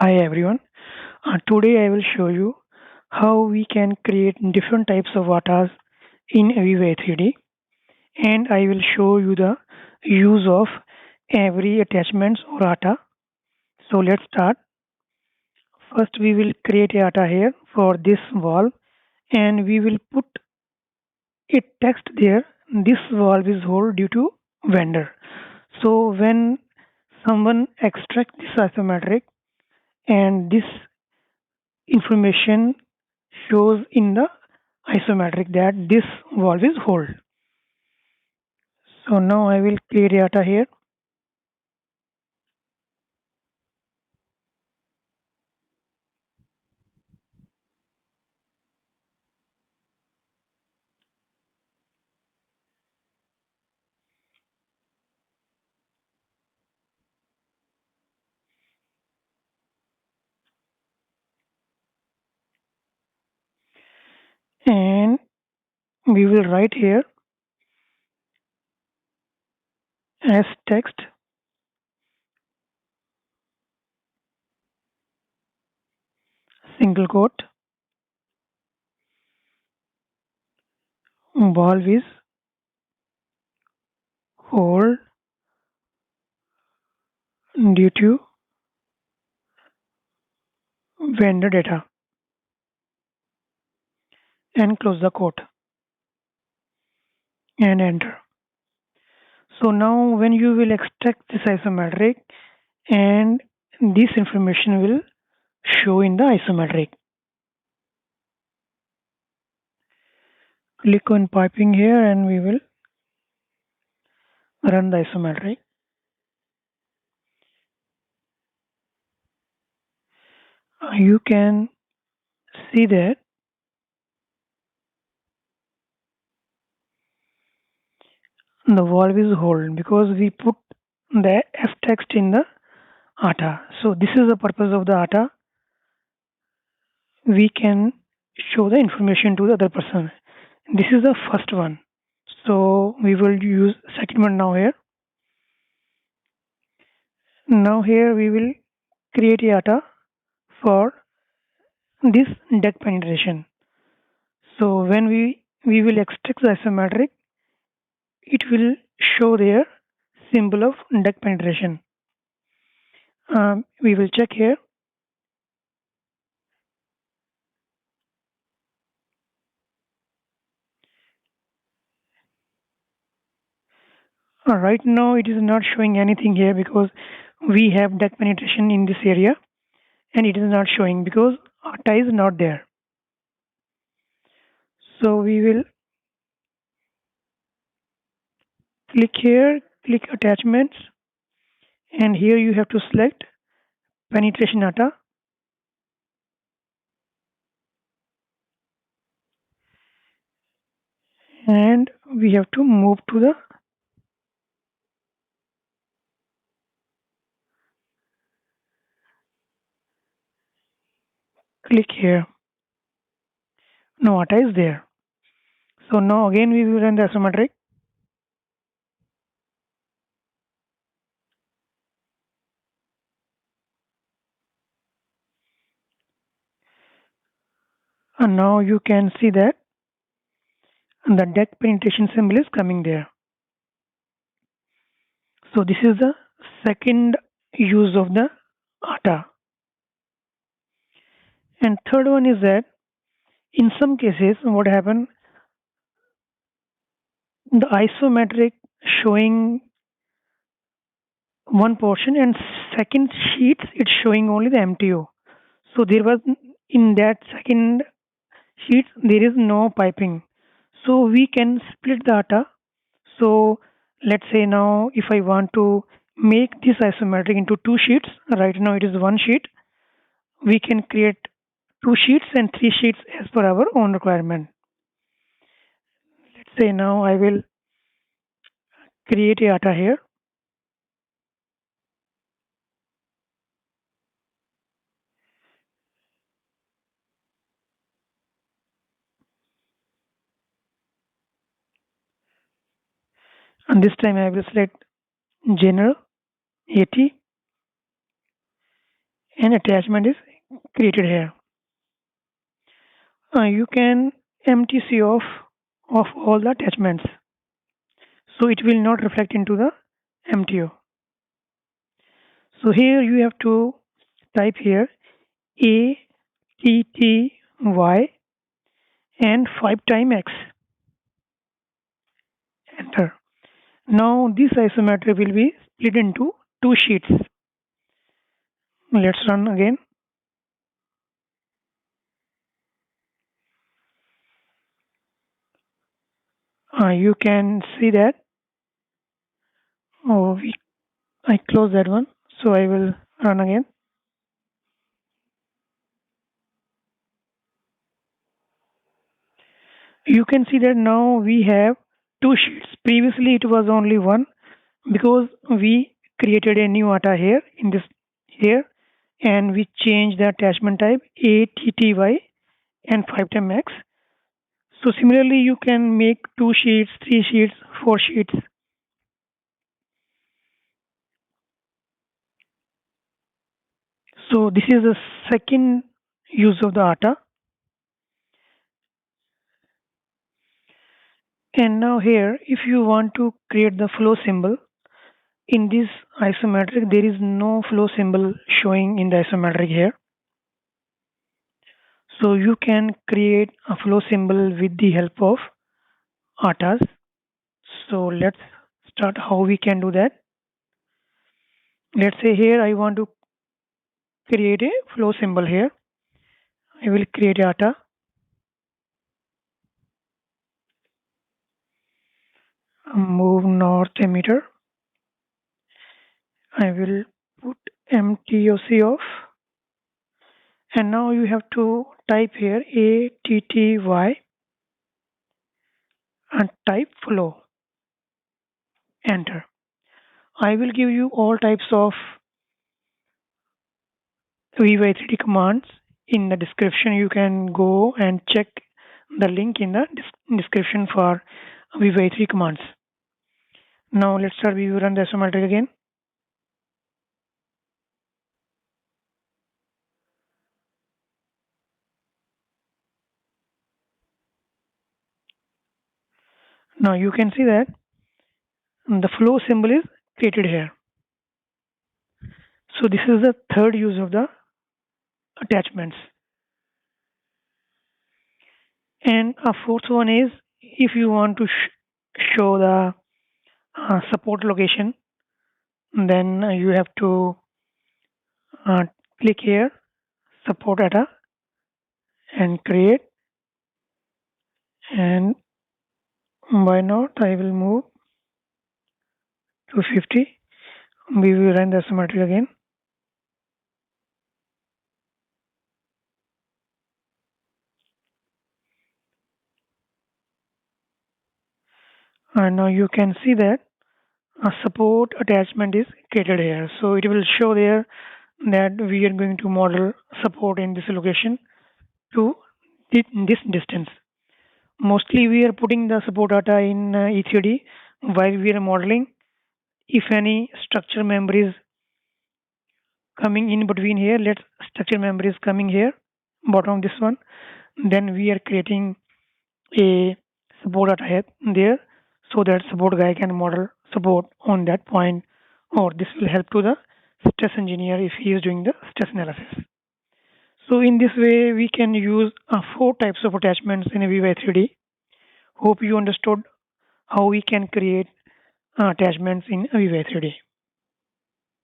Hi everyone. Today I will show you how we can create different types of avatars in Aveva E3D, and I will show you the use of every attachments or Atta. So let's start. First we will create a Atta here for this wall, and we will put a text there. This wall is hold due to vendor. So when someone extract this isometric and this information shows in the isometric that this valve is hold. So now I will create data here, and we will write here as text single quote valve is hold due to vendor data and close the quote and enter. So now when you will extract this isometric and this information will show in the isometric. Click on piping here and we will run the isometric. You can see that the valve is hold because we put the f text in the Atta. So this is the purpose of the Atta. We can show the information to the other person. This is the first one. So we will use second one now here. Now here we will create a Atta for this deck penetration. So when we will extract the isometric, it will show there symbol of deck penetration. We will check here. Right now it is not showing anything here because we have deck penetration in this area, and it is not showing because Atta is not there. So we will click here, click attachments, and here you have to select penetration Atta, and we have to move to the click here. No, Atta is there. So now again we will run the isometric. And now you can see that the deck penetration symbol is coming there. So this is the second use of the Atta. And third one is that in some cases what happened, the isometric showing one portion and second sheets it's showing only the MTO. So there was in that second sheet there is no piping. So we can split the data. So let's say now if I want to make this isometric into two sheets, right now it is one sheet, we can create two sheets and three sheets as per our own requirement. Let's say now I will create a data here. And this time I will select general 80, An attachment is created here. You can empty C off of all the attachments, so it will not reflect into the MTO. So here you have to type here ATTY and 5 times X. Enter. Now this isometric will be split into two sheets. Let's run again. You can see that. I close that one, so I will run again. You can see that now we have two sheets. Previously it was only one because we created a new Atta here in this here, and we changed the attachment type ATTY and 5 times X. So similarly you can make 2 sheets, 3 sheets, 4 sheets. So this is the second use of the Atta. And now here, if you want to create the flow symbol, in this isometric, there is no flow symbol showing in the isometric here. So you can create a flow symbol with the help of Attas. So let's start how we can do that. Let's say here I want to create a flow symbol here. I will create Atta. Move north a meter. I will put MTOC off. And now you have to type here ATTY and type flow. Enter. I will give you all types of Aveva E3D commands in the description. You can go and check the link in the description for Aveva E3 commands. Now let's start. We will run the isometric again. Now you can see that the flow symbol is created here. So this is the third use of the attachments. And a fourth one is if you want to show the support location, then you have to click here, support Atta, and create. And why not? I will move to 50. We will run the isometric again. And now you can see that a support attachment is created here. So it will show there that we are going to model support in this location to this distance. Mostly we are putting the support data in E3D while we are modeling. If any structure member is coming in between here, let's structure member is coming here, bottom of this one, then we are creating a support data there so that support guy can model support on that point, or this will help to the stress engineer if he is doing the stress analysis. So in this way we can use 4 types of attachments in Aveva E3D. Hope you understood how we can create attachments in Aveva E3D.